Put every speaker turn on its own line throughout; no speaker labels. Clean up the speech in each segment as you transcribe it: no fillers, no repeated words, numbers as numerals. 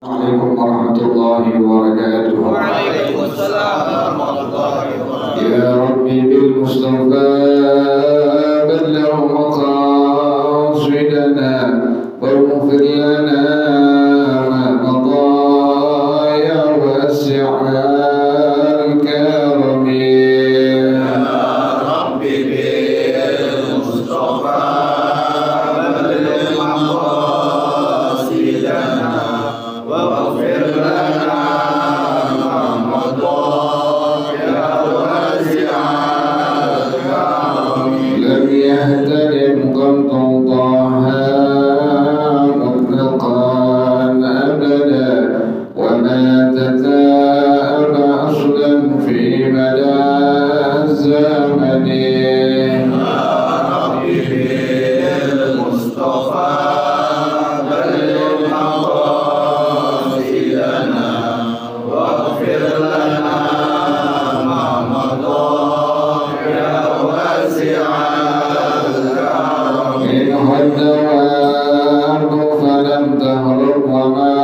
عليكم ورحمة الله وبركاته.
وعليكم السلام ورحمة الله وبركاته.
يا ربي بالمصطفى بلغ مقاصدنا واغفر لنا ما مضى يا واسع الكرم.
يا ربي بالمصطفى بلغ مقاصدنا واغفر لنا ما مضى يا واسع الكرم.
لم يهتدم قط طه مطلقا أبدا وما تثاءب أصلا في مدى الزمن.
يا ربي بالمصطفى بلغ مقاصدنا واغفر لنا ما مضى يا واسع الكرم.
منه الدواب فلم تهرب وما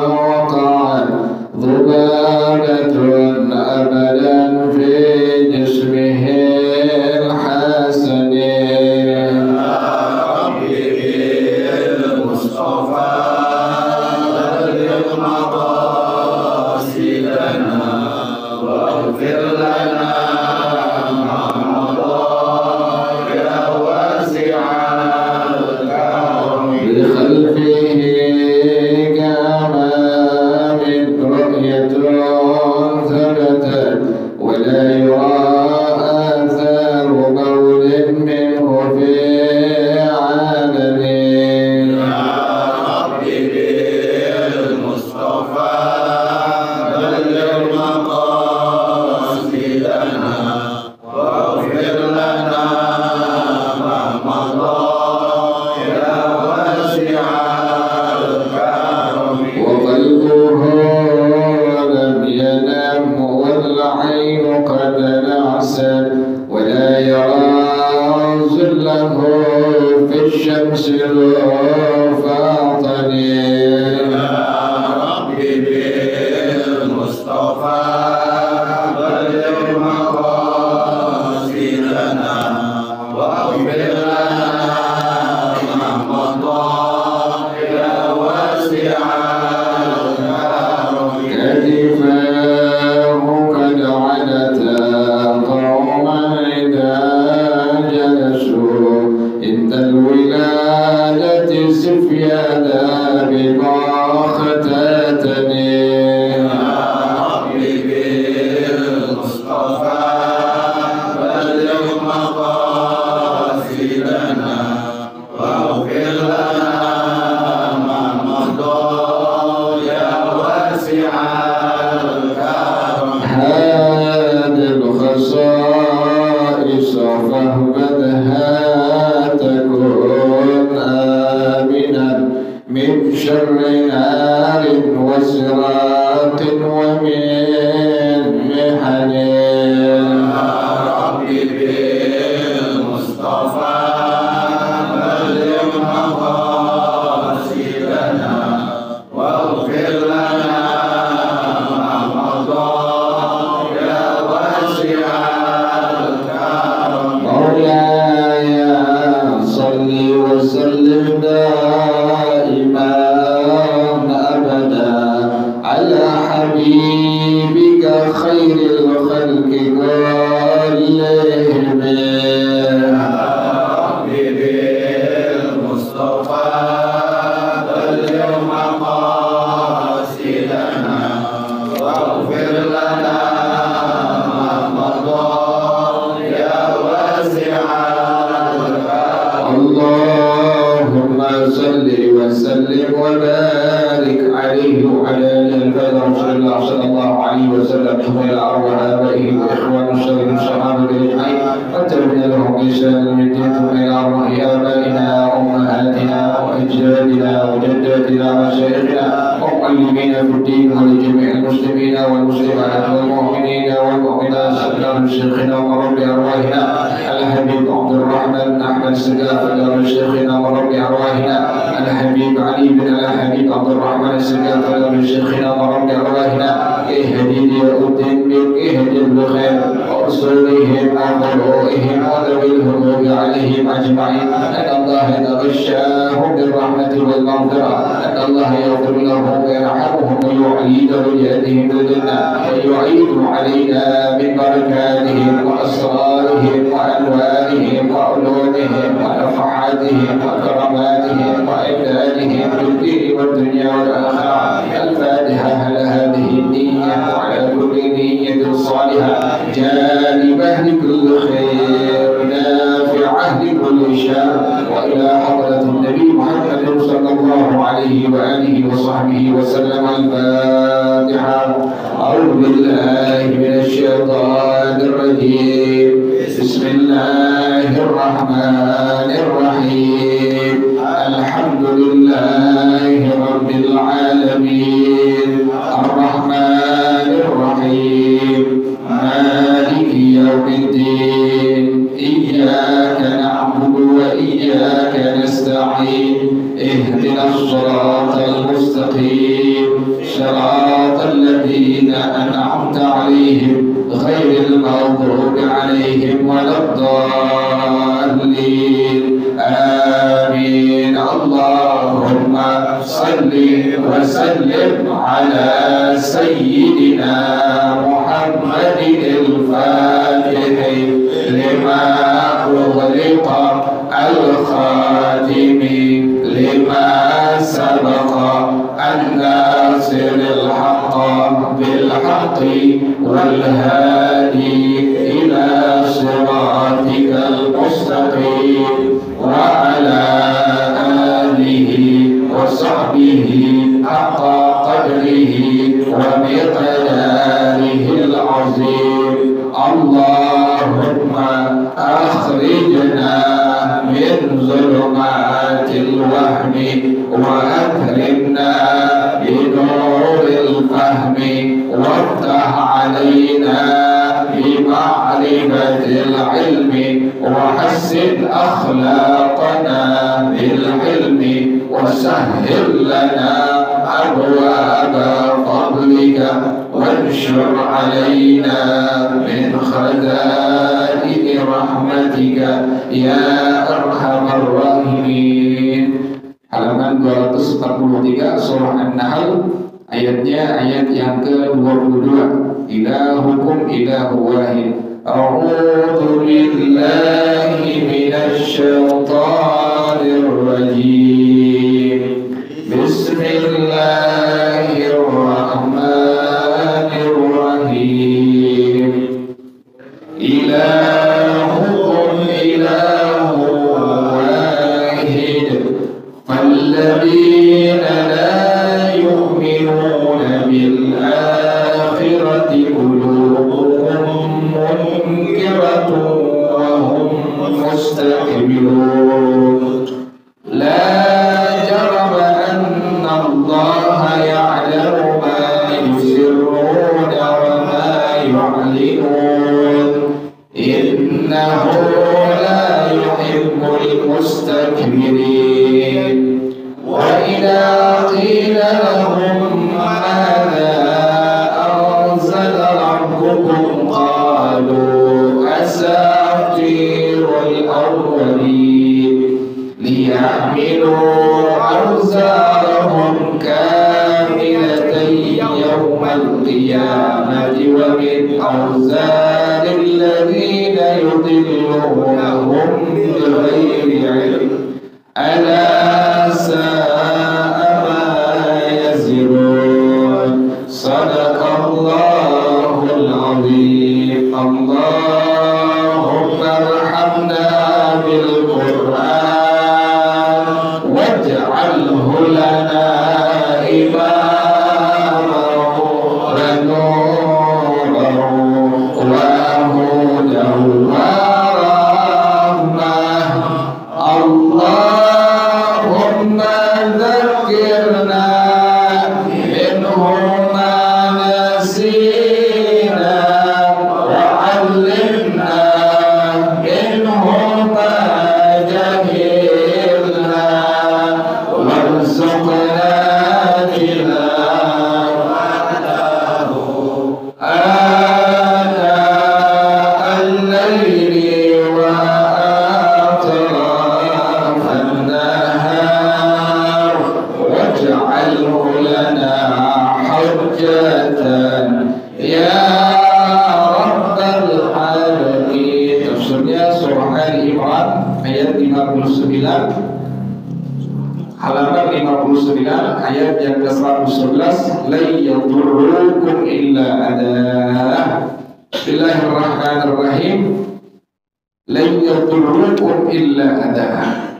وقعت ذبابة أبدا في جسمه الحسن.
يا ربي بالمصطفى بلغ مقاصدنا واغفر لنا ما مضى يا واسع الكرم.
بخلفه كما من رؤية ثبتت ولا يرى آثار قول منه في عالم.
يا ربي بالمصطفى بلغ مقاصدنا واغفر لنا ما مضى يا واسع الكرم.
وقلبه لم ينم والعين قد نعست ولا يرى ظله في الشمس الفاطن.
يا ربي بالمصطفى بلغ مقاصدنا واغفر لنا ما مضى يا واسع الكرم.
كتفاه قد عدتا قوما إذا جلسوا عند الولادة سفيانا بما اختتني.
يا ربي بالمصطفى بلغ مقاصدنا واغفر لنا ما مضى يا واسع الكرم.
هذه الخصائص فاهبدها تكون آمنا من شر نار وسراق ومن محن.
يا ربي بالمصطفى بلغ مقاصدنا واغفر لنا ما مضى يا واسع الكرم.
مولاي صل وسلم دائما أبدا على حبيبك خير الخلق كلهم.
يا ربي بالمصطفى بلغ مقاصدنا واغفر لنا ما مضى يا واسع الكرم.
اللهم صل وسلم وبارك عليه وعلى آل البيت رسول الله صلى الله عليه وسلم إخوان أرواح آبائه وإخوان الشر الصحابة أجمعين واتبعنا لهم بإحسان من الدين ثم إلى أرواح آبائنا وأمهاتنا وأجدادنا وجداتنا ومشايخنا ومعلمينا المسلمين في الدين ولجميع المسلمين والمسلمات والمؤمنين والمؤمنات أكرم شيخنا ورب أرواحنا الحبيب عبد الرحمن بن أحمد السقاف أكرم شيخنا ورب أرواحنا الحبيب علي بن الحبيب عبد الرحمن السقاف أكرم شيخنا ورب أرواحنا اهدي الدين اهدي بالخير وأصولهم وفروعهم وذوي الهدوء عليهم أجمعين أن الله يتغشاهم بالرحمة والمغفرة أن الله يغفر لهم ويرحمهم ويعيد رجعتهم بالجنة ويعيد علينا من بركاتهم وأسرارهم وأنوارهم وعلومهم ونفحاتهم وكراماتهم وإمدادهم في الدين والدنيا والآخرة. الفاتحة على هذه النية وعلى كل نية صالحة جانبة لكل خير نافعة لكل شر وإلى حضرة النبي محمد صلى الله عليه وآله وصحبه وسلم. الفاتحة. أعوذ بالله من الشيطان الرجيم. بسم الله الرحمن الرحيم. الحمد لله رب العالمين الرحمن الرحيم مالك يوم الدين إياك نعبد وإياك نستعين اهدنا الصراط المستقيم صراط الذين أنعمت عليهم غير المغضوب عليهم ولا الضالين آمين. اللهم صل وسلم على سيدنا محمد الفاتح لما أغلق الخاتم لما سبق الناصر الحق بالحق والهادي إلى صراطك المستقيم وعلى آله وصحبه حق قدره ومقداره العظيم. اللهم أخرجنا من ظلمات الوهم وأكرمنا بنور الفهم وافتح علينا بمعرفة العلم وحسن أخلاقنا بالحلم وسهل لنا أبواب فضلك وانشر علينا من خزائن رحمتك يا أرحم الراحمين. Halaman 243 surah An-Nahl, ayatnya ayat yang ke-22. Ilahukum ilahu wahid. A'udzu billahi minasy syaithanir rajim. Bismillahirrahmanirrahim. Ilahukum ilahu wahid. Falladzina la yu'minuna bil akhirati qulubuhum munkiratun wa hum mustakbirun. La jarama anna Allaha ya'lamu ma yusirruna wa ma yu'linun. Innahu la yuhibbul mustakbirin. Wa idza qila lahum madza anzala rabbukum qalu asatirul awwalin liyahmilu awzarahum kamilatan yawmal qiyamati wa min awzaril ladzina yudillunahum bighayri ilm. Ala sa'a ma yazirun. Sadaqallahul azim. Allahumma arhamna bil Qur'an waj'alhu lana imaman wa nuran wa لنا حجة يا رب العالمين. Tafsirnya surah Ali Imran ayat 59, halaman 59 ayat yang ke-111. La yadurrukum illa adha. Bismillahirrahmanirrahim. La yadurrukum illa adha.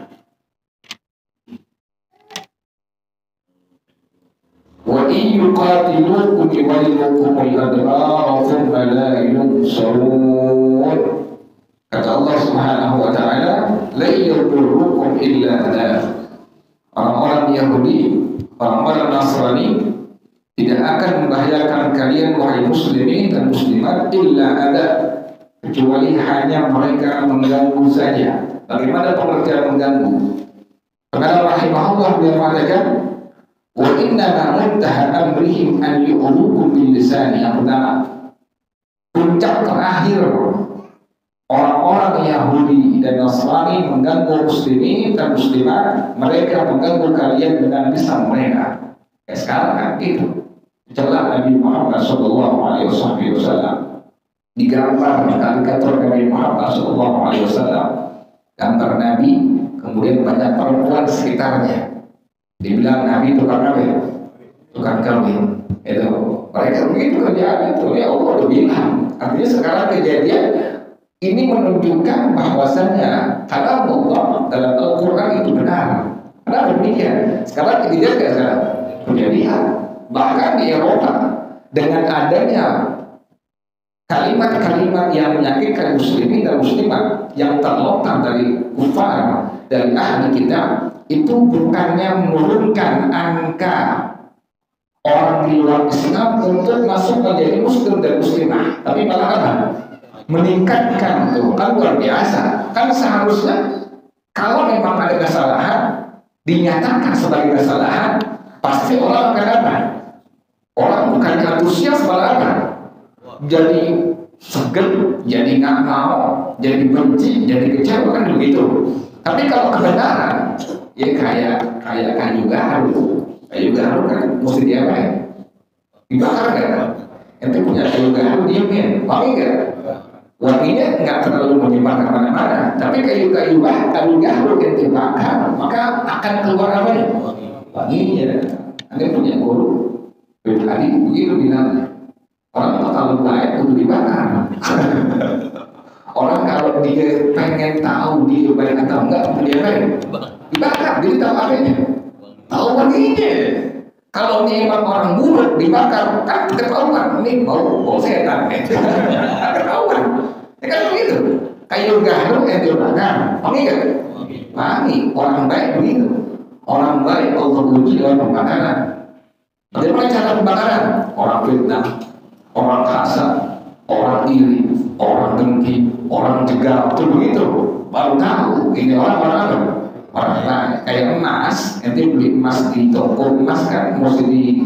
Wa in yuqatilukum yuwallukum al-adbara thumma la yunsarun. Kata Allah Subhanahu wa taala, la yadurrukum illa adha. Orang-orang Yahudi, orang-orang Nasrani tidak akan membahayakan kalian wahai muslimin dan muslimat illa ada, kecuali hanya mereka mengganggu saja. Bagaimana pengertian mengganggu? Karena rahimahullah dia mengatakan, wa innama muntaha amrihim an yu'lukum bil lisani. Yang pertama, puncak terakhir orang-orang Yahudi dan Nasrani mengganggu muslimin dan muslimat, mereka mengganggu kalian dengan lisan mereka. Sekarang kan itu celah Nabi Muhammad SAW digambar karikatur Nabi Muhammad SAW, gambar Nabi, kemudian banyak perempuan sekitarnya. Dibilang Nabi tukang apa? Tukang kawin. Itu mereka begitu kerjaan itu. Ya Allah udah bilang. Artinya sekarang kejadian ini menunjukkan bahwasannya kalam Allah dalam Al-Quran itu benar. Kenapa demikian? Sekarang kejadian nggak sekarang? Kejadian. Bahkan di Eropa dengan adanya kalimat-kalimat yang menyakitkan muslimin dan muslimat yang terlontar dari kufar, dari ahli kitab, itu bukannya menurunkan angka orang di luar Islam untuk masuk menjadi muslim dan muslimah, tapi malah apa? Meningkatkan. Tuh kan luar biasa. Kan seharusnya kalau memang ada kesalahan dinyatakan sebagai kesalahan, pasti orang akan apa? Orang bukan antusias, malah apa? Jadi segan, jadi nggak mau, jadi benci, jadi kecewa, kan begitu. Tapi kalau kebenaran, ya kayak kayu gaharu kan mesti diapain? Dibakar kan? Ente punya kayu gaharu, diemin, wangi nggak? Wanginya nggak terlalu menyebar kemana-mana, tapi kayu gaharu ente bakar, maka akan keluar apa ya? Wanginya. Anda punya guru tadi begitu bilangnya, orang kalau baik untuk dibakar. Orang kalau dia pengen tahu dia baik atau enggak, dia baik dibakar, jadi tahu apanya, tahu wanginya. Kalau memang orang buruk dibakar, kan ketahuan ini bau setan, ketahuan. Ya kan begitu. Kayu gaharu yang dibakar, wangi kan? Wangi. Orang baik begitu. Orang baik Allah uji dengan pembakaran. Bagaimana cara pembakaran? Orang fitnah, orang hasad, orang iri, orang dengki, orang jegal, itu begitu. Baru tahu ini orang apa? Orang lain. Kayak emas, nanti beli emas di toko emas kan mesti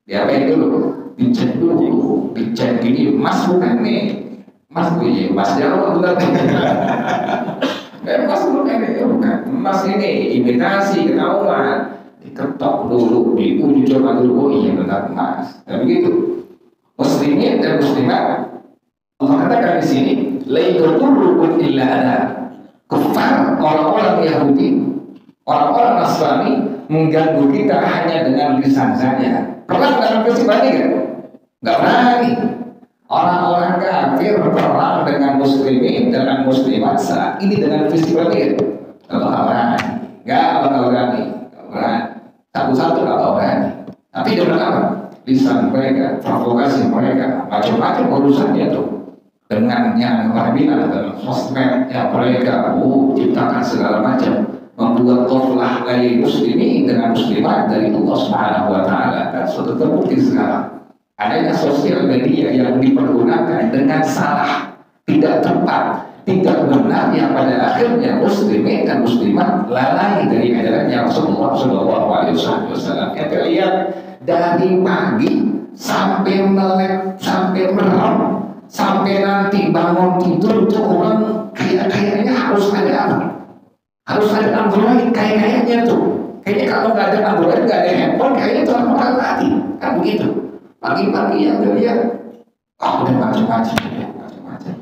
diapain dulu? Dicek dulu, dicek gini, emas bukan nih, emas gue, emas Jawa bukan. Emas bukan nih, bukan. Emas ini imitasi ketahuan. Diketok dulu, diuji coba dulu, oh iya benar emas. Dan begitu. Muslimin dan muslimat, Allah katakan di sini, la yadurrukum illa adha. Kufar, orang-orang Yahudi, orang-orang Nasrani mengganggu kita hanya dengan lisan saja. Pernah dalam peristiwa ini kan? Nggak berani. Orang-orang kafir berperang dengan muslimin, dengan muslimat saat ini dengan peristiwa ini kan? Nggak berani. Nggak berani. Satu-satu nggak berani. Tapi dengan apa? Lisan mereka, provokasi mereka, macam-macam urusannya tuh. Dengan yang kehamilan dalam sosmed yang mereka ciptakan segala macam, membuat qaflah dari muslimin dengan muslimat dari Allah Subhanahu wa taala. Dan sudah terbukti sekarang adanya sosial media yang dipergunakan dengan salah, tidak tepat, tidak benar, yang pada akhirnya muslimin dan muslimat lalai dari ajarannya Rasulullah SAW. Kita lihat dari pagi sampai melek, sampai merem, sampai nanti bangun tidur itu orang kayaknya harus ada apa? Harus ada Android kayaknya tuh. Kayaknya kalau nggak ada Android, nggak ada handphone, kayaknya itu orang mati. Kan begitu. Pagi-pagi yang dia, udah macam-macam ya, macam-macam.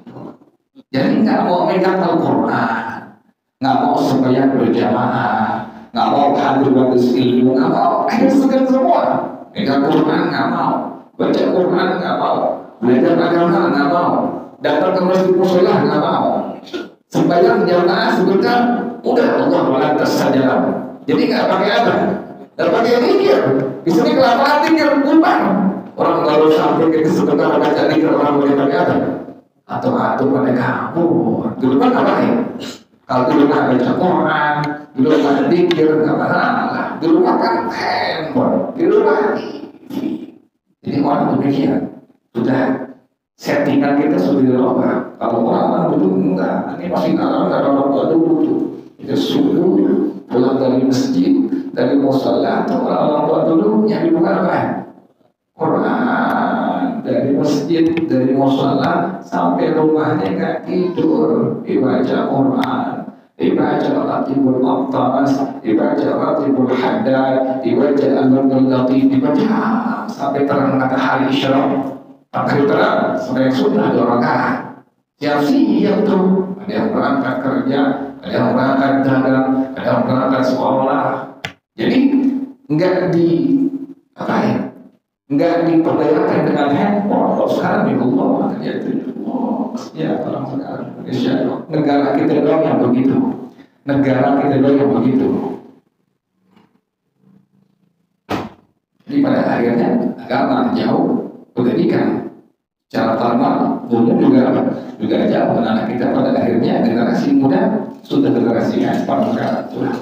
Jadi nggak mau megang Al-Quran, nggak mau sembahyang berjamaah, nggak mau hadir majelis ilmu, nggak mau. Akhirnya segan semua. Megang Quran nggak mau, baca Quran nggak mau, belajar agama nggak mau, datang ke masjid musola nggak mau, sembahyang jamaah sebentar, udah Allah melantas saja. Jadi nggak pakai apa, nggak pakai zikir. Di sini kelamaan zikir bubar. Orang baru sampai ke sebentar baca zikir, orang boleh pakai apa? Atau pada kabur. Dulu kan ngapain? Kalau dulu nggak baca Quran, dulu nggak zikir, nggak masalah. Dulu makan handphone, dulu mati. Jadi orang demikian sudah settingan kita sudah dirubah. Kalau orang dulu enggak, ini masih nggak ada orang tua dulu tuh. Kita subuh pulang dari masjid, dari musala, atau orang tua dulu yang dibuka apa? Quran. Dari masjid, dari musala sampai rumahnya nggak tidur, dibaca Quran, dibaca Ratibul Aqtas, dibaca Ratibul Haddad, dibaca Al-Nurul Latif, dibaca sampai terang matahari isyraq. Matahari terang sampai sunnah 2 rakaat. Siap-siap tuh, ada yang berangkat kerja, ada yang berangkat dagang, ada yang berangkat sekolah. Jadi enggak enggak diperdayakan dengan handphone. Kalau sekarang di Allah terjadi ya orang sekarang Indonesia, negara kita doang yang begitu, negara kita doang yang begitu. Jadi pada akhirnya agama jauh, pendidikan cara formal umum juga jauh. Anak kita pada akhirnya generasi muda sudah generasi ekspor sekarang, sudah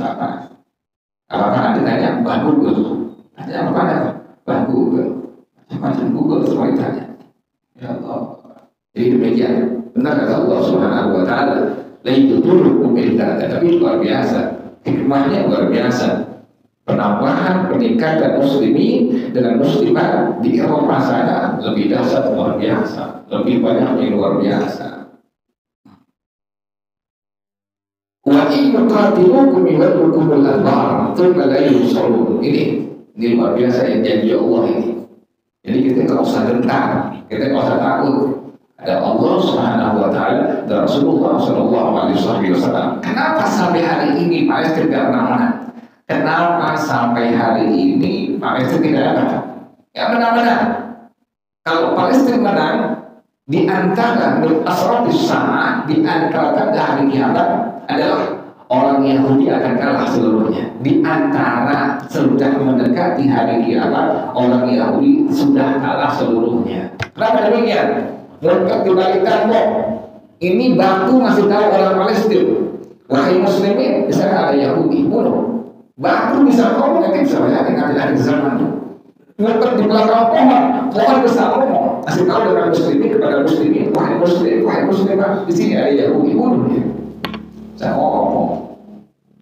apa ditanya bah Google, tanya apa ada bah Google, macam Google semua ditanya. Ya Allah. Jadi demikian. Benar kata Allah Subhanahu wa taala, la yudurrukum illa, tapi luar biasa. Hikmahnya luar biasa. Penambahan peningkatan muslimin dengan muslimat di Eropa sana lebih dahsyat, luar biasa, lebih banyak yang luar biasa. Wa in yuqatilukum yuwallukumul adbar thumma la yusarun. Ini luar biasa yang janji Allah ini. Jadi kita nggak usah gentar, kita nggak usah takut. Ada Allah Subhanahu wa taala dan Rasulullah sallallahu alaihi wasallam. Kenapa sampai hari ini Palestina tidak menang? Kenapa sampai hari ini Palestina tidak menang? Ya benar-benar. Kalau Palestina menang, di antara asratus saah, di antara tanda hari kiamat adalah orang Yahudi akan kalah seluruhnya. Di antara sudah mendekati hari kiamat, orang Yahudi sudah kalah seluruhnya. Kenapa demikian? Mereka dibalik tembok. Ini batu masih tahu orang Palestina. Wahai muslimin, di sana ada Yahudi, bunuh. Batu bisa ngomong, nanti bisa bayangin nanti zaman itu. Mereka di belakang pohon besar ngomong, masih tahu dengan muslimin kepada muslimin. Wahai muslimah, di sini ada Yahudi, bunuh dia. Saya ngomong,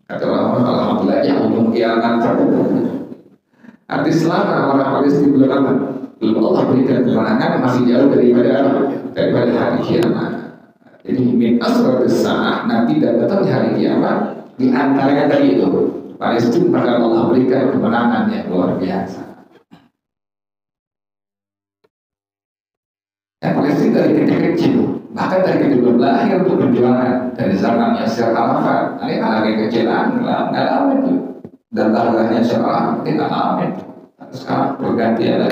kata orang alhamdulillah ya ujung kiamat. Arti selama orang Palestina belum Allah berikan kemenangan, masih jauh daripada hari kiamat. Jadi min asratis saah, nanti datang hari kiamat. Di antaranya tadi itu Palestina bakal Allah berikan kemenangan yang luar biasa. Dan Palestina dari kecil, bahkan dari kecil belum lahir untuk perjuangan dari zaman Yasser Arafat. Ini kan lagi kecilan, nggak lama itu. Dan lahirnya Yasser Arafat, nggak lama itu. Sekarang pergantian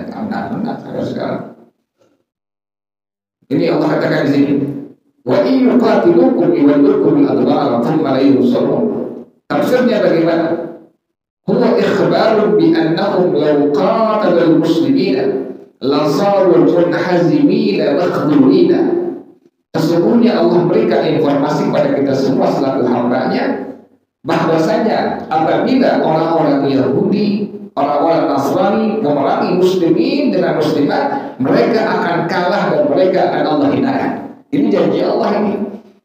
benar sekarang. Ini Allah katakan di sini. Wa in yuqatilukum yuwallukum al-adbar thumma la yunsarun. Tafsirnya bagaimana? Huwa ikhbarun bi annahum law qatala al-muslimina la saru munhazimina makhdhulina. Sesungguhnya Allah berikan informasi pada kita semua selaku hamba-Nya bahwasanya apabila orang-orang Yahudi, orang-orang Nasrani memerangi muslimin dengan muslimat, mereka akan kalah dan mereka akan Allah hinakan. Ini janji Allah ini.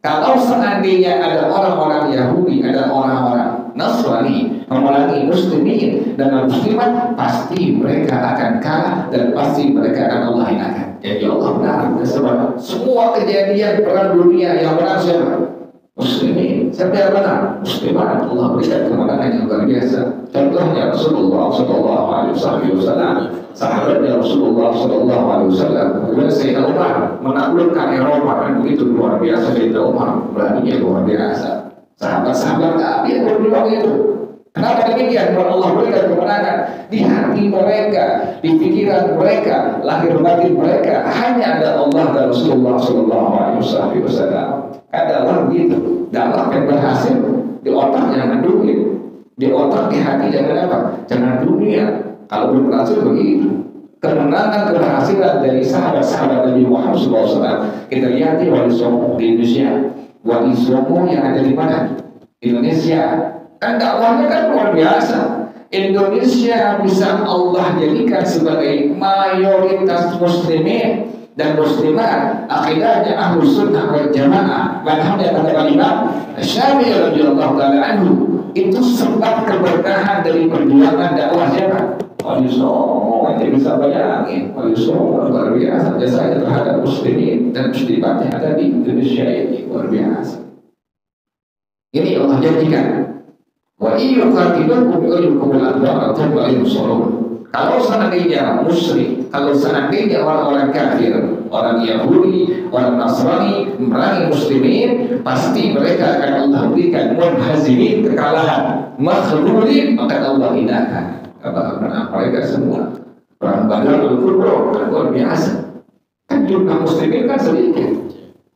Kalau seandainya ada orang-orang Yahudi, ada orang-orang Nasrani memerangi muslimin dengan muslimat, pasti mereka akan kalah dan pasti mereka akan Allah hinakan. Jadi Allah benar. Semua kejadian perang dunia yang benar siapa? muslimin. Siapa yang benar? Muslimat. Allah berikan kemenangan yang luar biasa. Contohnya Rasulullah Sallallahu Alaihi Wasallam, sahabatnya Rasulullah Sallallahu Alaihi Wasallam. Kemudian Sayyidina Umar menaklukkan Eropa, kan begitu luar biasa. Sayyidina Umar beraninya luar biasa. Sahabat-sahabat Nabi yang berjuang itu. Kenapa demikian? Karena Allah berikan kemenangan di hati mereka, di pikiran mereka, lahir batin mereka hanya ada Allah dan Rasulullah Sallallahu Alaihi Wasallam. Adalah begitu. Dakwah yang berhasil di otak jangan duit, di otak di hati jangan apa? Jangan dunia. Kalau belum berhasil begitu. Kemenangan keberhasilan dari sahabat-sahabat Nabi Muhammad SAW kita lihat di Wali Songo di Indonesia. Wali Songo yang ada di mana? Indonesia. Kan dakwahnya kan luar biasa. Indonesia bisa Allah jadikan sebagai mayoritas muslimin dan muslimat, akidahnya Ahlus Sunnah wal Jamaah. Manhajnya kata Imam Syafi'i radhiyallahu taala anhu, itu sebab keberkahan dari perjuangan dakwah siapa? Wali Songo. Anda bisa bayangin, Wali Songo luar biasa jasanya terhadap muslimin dan muslimat yang ada di Indonesia ini luar biasa. Ini Allah jadikan. Wa iyuqatilukum yu'likum al-adbar thumma yunsarun. Kalau seandainya musyrik, kalau seandainya orang-orang kafir, orang Yahudi, orang Nasrani memerangi muslimin, pasti mereka akan Allah berikan munhazimin, kekalahan, makhlulin, maka Allah hinakan. Karena mereka semua perang Badar al-Kubra luar biasa. Kan jumlah muslimin kan sedikit.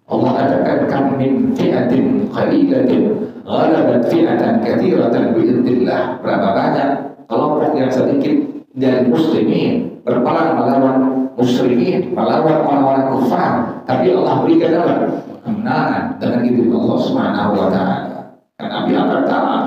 Allah katakan kam min fi'atin qalilatin ghalabat fi'atan katsiratan bi'idznillah. Berapa banyak kelompok yang sedikit dari muslimin berperang melawan musyrikin, melawan orang-orang kufar, tapi Allah berikan apa? Kemenangan dengan izin Allah Subhanahu wa taala. Dan Nabi akan taat.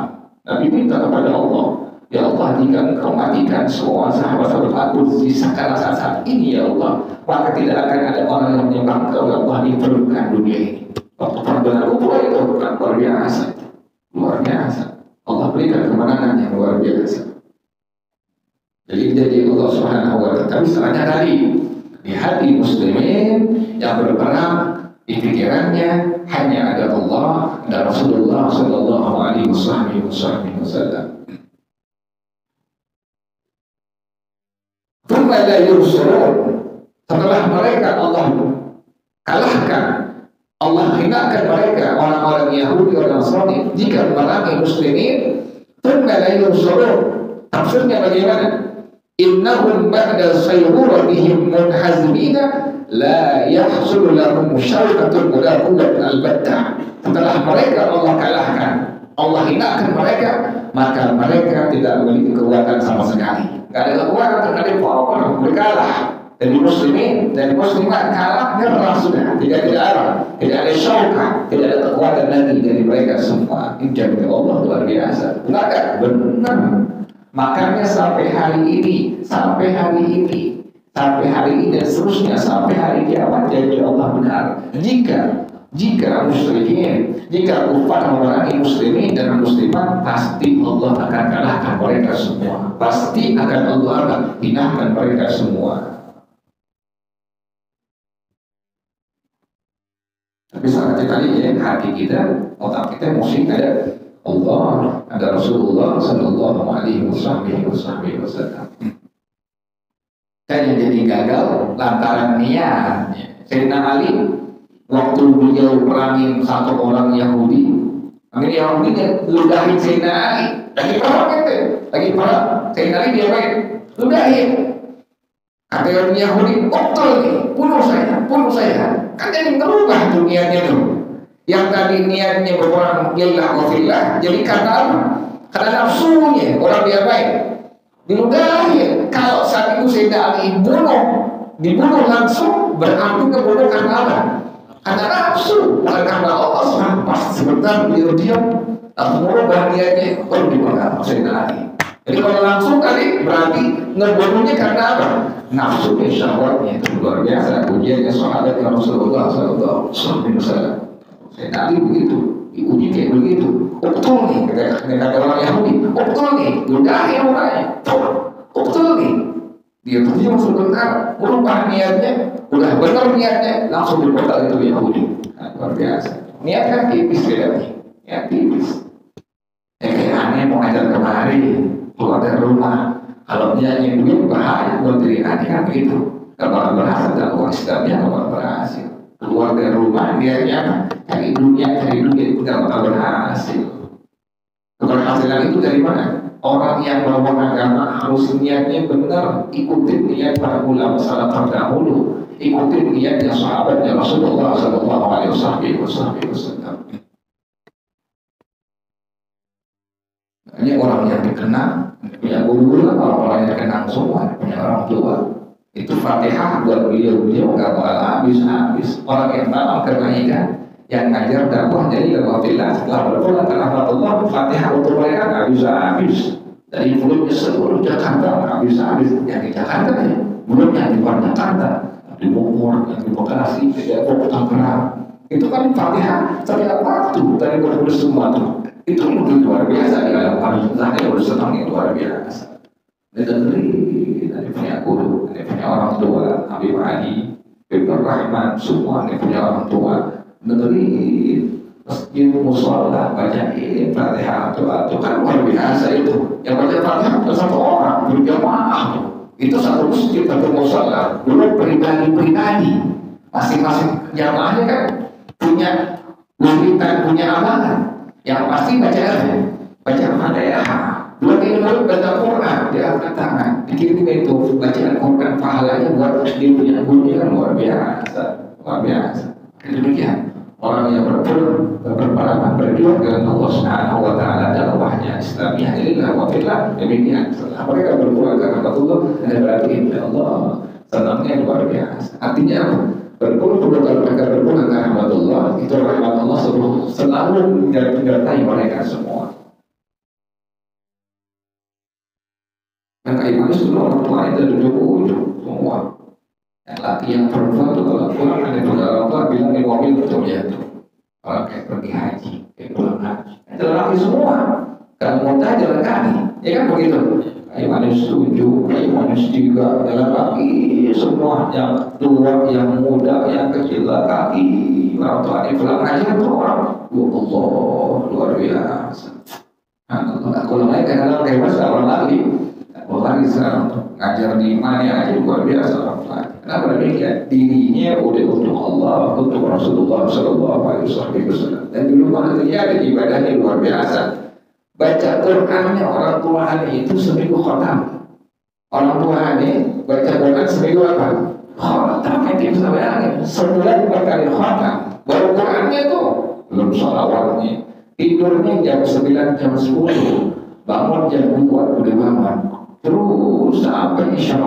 Nabi minta kepada Allah, ya Allah, jika Engkau matikan semua sahabat-sahabat aku di saat ini ya Allah, maka tidak akan ada orang yang menyembah Engkau ya Allah di permukaan dunia ini. Waktu perang Badar itu luar biasa, luar biasa. Allah berikan kemenangan yang luar biasa. Jadi Allah Subhanahu wa taala. Tapi setelahnya tadi di hati muslimin yang berperang, di pikirannya hanya ada Allah dan Rasulullah Sallallahu Alaihi Wasallam. Setelah mereka Allah kalahkan, Allah hinakan mereka, orang-orang Yahudi, orang Nasrani, jika memerangi muslimin, tafsirnya bagaimana? Innahum ba'da sayruratihim munhazimina la yahsul lahum syauqatun wala quwwatun albattah. Setelah mereka Allah kalahkan, Allah hinakan mereka, maka mereka tidak memiliki kekuatan sama sekali. Tidak ada kekuatan, tidak ada power, berkalah. Dan muslimin dan muslimat kalah, nyerah sudah, tidak ada, tidak ada syauqah, tidak ada kekuatan lagi dari mereka semua. Ini jamin Allah luar biasa. Benar? Benar. Makanya sampai hari ini dan seterusnya sampai hari kiamat janji Allah benar. Jika musyrikin, jika kufar memerangi muslimin dan muslimat, pasti Allah akan kalahkan mereka semua. Pasti akan Allah hinakan mereka semua. Tapi saat tadi ya, hati kita, otak kita mesti ada Allah, ada Rasulullah Sallallahu Alaihi Wasallam. Dan yang jadi gagal lantaran niat. Sayyidina Ali waktu beliau perangin satu orang Yahudi, akhirnya Yahudinya ludahin Sayyidina Ali. Lagi perang gitu, lagi perang. Sayyidina Ali dia main ludahin. Kata orang Yahudi, betul nih, bunuh saya. Kan jadi berubah dunianya tuh. Yang tadi niatnya berperang lillah wa fillah, jadi karena apa? Karena nafsunya, orang dia baik diludahi. Kalau saat itu Sayyidina Ali dibunuh langsung, berarti kebunuh karena apa? Karena nafsu, bukan karena Allah. Pas sebentar beliau diam, langsung merubah niatnya, dibunuh Sayyidina Ali. Jadi kalau langsung tadi berarti ngebunuhnya karena apa? Nafsu, syahwatnya. Itu luar biasa ujiannya sahabat Rasulullah Sallallahu Alaihi Wasallam. Sayyidina Ali begitu, diuji kayak begitu. Betul nih, kata orang Yahudi, betul nih, ludahi orangnya, betul nih. Dia terdiam sebentar, merubah niatnya, udah benar niatnya, langsung diperintah itu Yahudi. Luar biasa. Niat kan tipis beda nih, niat tipis. Kayak aneh mau ngajak kemari, keluar dari rumah. Kalau dia duit bahaya buat diri aneh kan begitu. Kalau berhasil dakwah Islamnya kalau berhasil. Keluar dari rumah dia cari dunia, cari duit tidak bakal berhasil. Keberhasilan itu dari mana? Orang yang bawa agama harus niatnya benar, ikutin niat para ulama salaf terdahulu, ikutin niatnya sahabatnya Rasulullah Sallallahu Alaihi Wasallam. Ini orang yang dikenal, punya guru, orang-orang yang dikenal semua, punya orang tua. Itu Fatihah buat beliau nggak bakal habis. Orang yang tahu kebaikan, yang ngajar dakwah jadi alhamdulillah setelah berpulang ke rahmatullah, Fatihah untuk mereka nggak bisa habis. Dari mulutnya seluruh Jakarta nggak bisa habis. Yang di Jakarta ya, belum yang di luar Jakarta, di Bogor, yang di Bekasi, di Depok, Tangerang. Itu kan Fatihah setiap waktu dari berkumpul semua tuh. Itu lebih luar biasa di dalam pariwisata udah senang yang luar biasa. Dari punya guru, dari punya orang tua, Habib Ali, Habib Rahman, semua dari punya orang tua. Dengerin masjid musola bacain Fatihah doa itu kan luar biasa itu. Yang baca Fatihah itu satu orang berjamaah itu satu masjid satu musola. Dulu pribadi masing-masing jamaahnya kan punya wiridan, punya amalan. Yang pasti baca Fatihah. Buat ini baru baca Quran, dia angkat tangan, dikirim itu bacaan Quran pahalanya buat dia punya gurunya kan luar biasa. Demikian orang yang berpengalaman berjuang dengan Allah Subhanahu Wa Taala dalam wahnya Islamiyah ini alhamdulillah demikian. Setelah mereka berpulang ke rahmatullah, ada berarti insya Allah senangnya luar biasa. Artinya apa? Berpulang kalau mereka berpulang ke rahmatullah, itu rahmat Allah selalu menyertai mereka semua. Dan kayak manis dulu orang tua itu dari ujung semua. Yang laki yang perempuan itu kalau pulang ada juga orang tua bilang di mobil betul ya tuh. Kalau kayak pergi haji, kayak pulang haji, itu laki semua. Kalau mau jalan kaki, ya kan begitu. Kayak manis 7, kayak manis 3, jalan kaki semua. Yang tua, yang muda, yang kecil kaki. Orang tua ini pulang haji itu orang. Allah luar biasa. Nah, kalau naik kadang-kadang kayak mas orang lagi. Orang Islam ngajar di mana aja luar biasa orang tua. Kenapa demikian? Dirinya udah untuk Allah, untuk Rasulullah Sallallahu Alaihi Wasallam. Dan dulu mana terjadi ibadahnya luar biasa. Baca Qurannya orang tua itu seminggu khatam. Orang tua baca Quran seminggu apa? Khatam itu bisa bayangin. Sebulan berkali khatam. Baru Qurannya tuh belum sholawatnya. Tidurnya jam 9, jam 10. Bangun jam 2 udah bangun. Terus sampai Isya.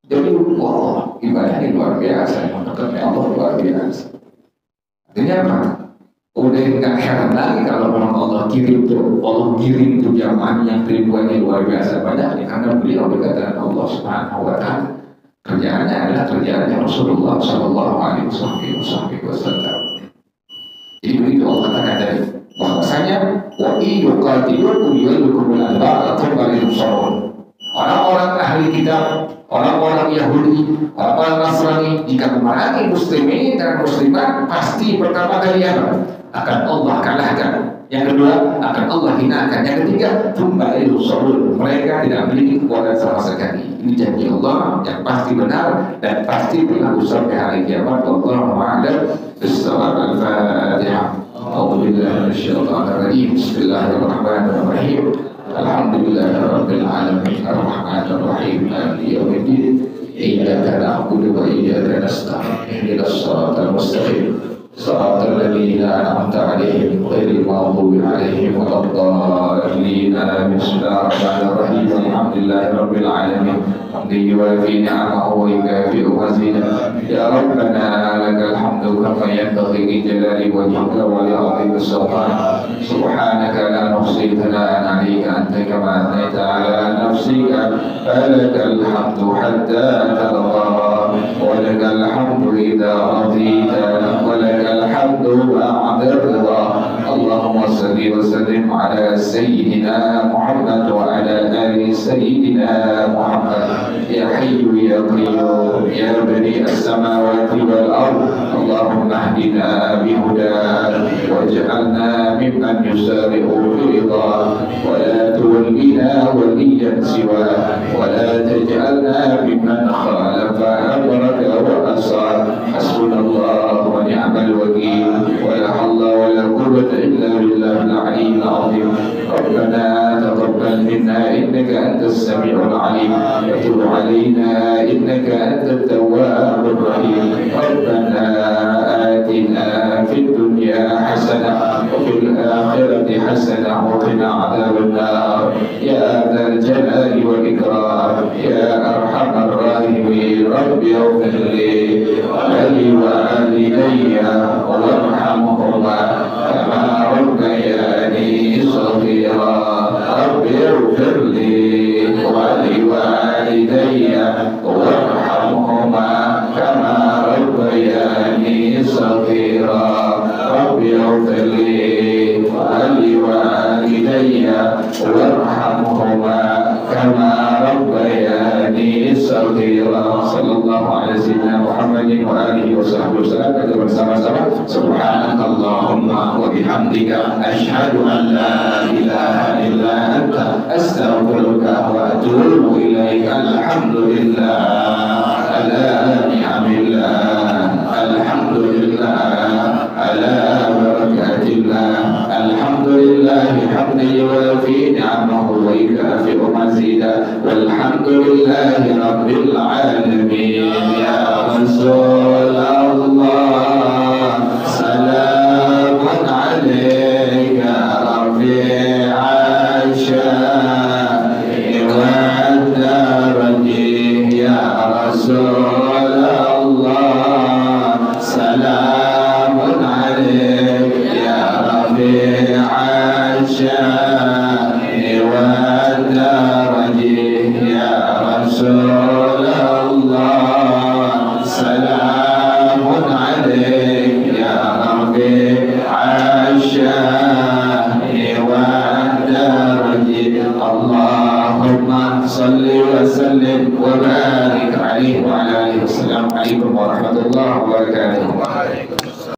Jadi wow, ibadahnya luar biasa, mendekatnya Allah luar biasa. Artinya apa? Udah nggak heran lagi kalau orang Allah kirim tuh jamaah yang ribuannya luar biasa banyak, karena beliau dekat dengan Allah Subhanahu Wa Taala. Kerjaannya adalah kerjaannya Rasulullah Sallallahu Alaihi Wasallam. Jadi begitu Allah katakan tadi bahwasanya wa yuqatilukum yu'allukumul adbar atau balimusarun. Orang-orang ahli kitab, orang-orang Yahudi, orang-orang Nasrani jika memerangi muslimin dan muslimat pasti pertama kali apa? Akan Allah kalahkan. Yang kedua akan Allah hinakan. Yang ketiga kembali rusul. Mereka tidak memiliki kekuatan sama sekali. Ini janji Allah yang pasti benar dan pasti berlaku sampai hari kiamat. Wallahu a'lam bishawab. Al-Fatihah. A'udzubillahi minasyaitonir rajim. Bismillahirrahmanirrahim. Alhamdulillah Rabbil Alamin Ar-Rahmanir Rahim Maliki Yawmiddin Iyyaka na'budu wa iyyaka nasta'in Ihdinas siratal mustaqim Siratal ladzina an'amta 'alaihim ghairil maghdubi 'alaihim waladdallin. Bismillahirrahmanirrahim. Alhamdulillahi Rabbil Alamin. Hamdan yuwafi ni'amahu wa yukafi'u mazidah. Ya Rabbana lakal hamdu kama yanbaghi li jalali wajhika wa li 'azimi sultanik. Subhanaka la nuhsi thana'an 'alaika anta kama athnayta 'ala nafsika. Falakal hamdu hatta tarda wa lakal hamdu idza radita wa lakal hamdu ba'da ridha. Allahumma salli wa sallim 'ala sayyidina Muhammad wa 'ala ali sayyidina Muhammad. Ya Hayyu ya Qayyum ya Bani as-samawati wal ardh. Allahumma hdina bihudaka واجعلنا ممن يسارع في رضاه ولا تولنا وليا سواه ولا تجعلنا ممن خالف أمرك وأسى. حسبنا الله ونعم الوكيل ولا حول ولا قوة إلا بالله العلي العظيم. ربنا تقبل منا إنك أنت السميع العليم وتب علينا إنك أنت التواب الرحيم. ربنا آتنا في الدنيا حسنة وفي الآخرة حسنة وقنا عذاب النار يا ذا الجلال والإكرام يا أرحم الراحمين. رب اغفر لي ولوالدي وارحمهما كما ربياني صغيرا. رب اغفر لي ولوالدي وارحمهما كما ربياني صغيرا. رب اغفر لي ولوالدي وارحمهما كما ربياني صغيرا. صلى الله على سيدنا محمد وآله وصحبه وسلم. Kita bersama-sama subhanakallahumma wa bihamdika asyhadu an la ilaha illa anta astaghfiruka wa atubu ilaika. Alhamdulillah ala ni'amillah, alhamdulillah ala barakatillah, alhamdulillah hamdan yuwafi ni'amahu wa yukafi'u mazida, walhamdulillahi rabbil alamin. Ya Rasulullah salamun alayka rafi'a sya'ni wa darajih. Ya Rasulullah salamun alayka ya rafi'a sya'ni wa darajih. Ya Rasulullah salamun alayka ya rafi'a sya'ni wa darajih. Allahumma salli wa sallim wa barik alaihi wa ala alihi wa sallam. Assalamualaikum warahmatullahi wabarakatuh.